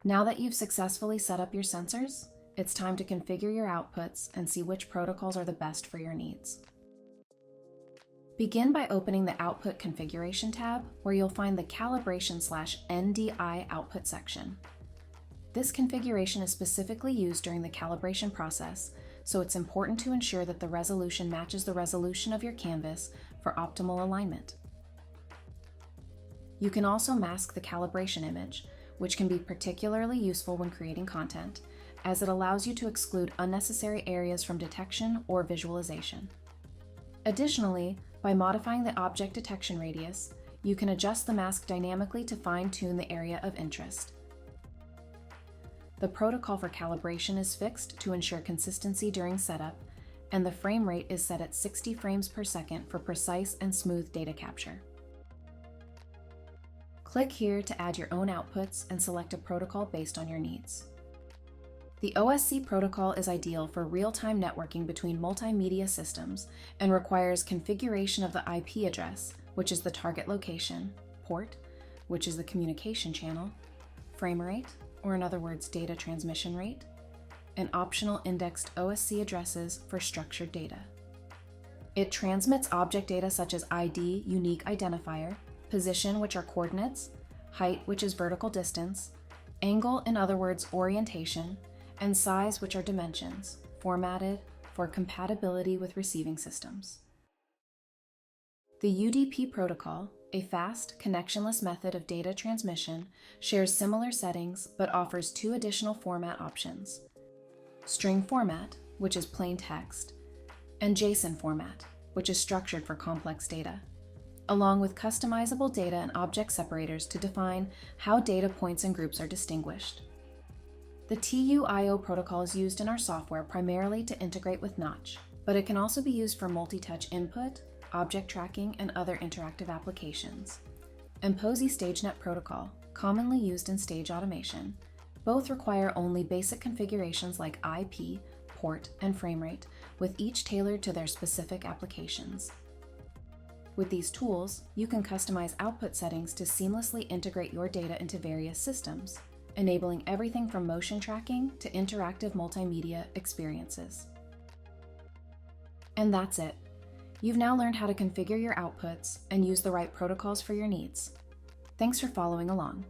Now that you've successfully set up your sensors, it's time to configure your outputs and see which protocols are the best for your needs. Begin by opening the Output Configuration tab, where you'll find the Calibration/NDI output section. This configuration is specifically used during the calibration process, so it's important to ensure that the resolution matches the resolution of your canvas for optimal alignment. You can also mask the calibration image, which can be particularly useful when creating content, as it allows you to exclude unnecessary areas from detection or visualization. Additionally, by modifying the object detection radius, you can adjust the mask dynamically to fine-tune the area of interest. The protocol for calibration is fixed to ensure consistency during setup, and the frame rate is set at 60 frames per second for precise and smooth data capture. Click here to add your own outputs and select a protocol based on your needs. The OSC protocol is ideal for real-time networking between multimedia systems and requires configuration of the IP address, which is the target location, port, which is the communication channel, frame rate, or in other words, data transmission rate, and optional indexed OSC addresses for structured data. It transmits object data such as ID, unique identifier, position, which are coordinates, height, which is vertical distance, angle, in other words, orientation, and size, which are dimensions, formatted for compatibility with receiving systems. The UDP protocol, a fast, connectionless method of data transmission, shares similar settings but offers two additional format options: string format, which is plain text, and JSON format, which is structured for complex data, along with customizable data and object separators to define how data points and groups are distinguished. The TUIO protocol is used in our software primarily to integrate with Notch, but it can also be used for multi-touch input, object tracking, and other interactive applications. And POSI StageNet protocol, commonly used in stage automation, both require only basic configurations like IP, port, and frame rate, with each tailored to their specific applications. With these tools, you can customize output settings to seamlessly integrate your data into various systems, enabling everything from motion tracking to interactive multimedia experiences. And that's it. You've now learned how to configure your outputs and use the right protocols for your needs. Thanks for following along.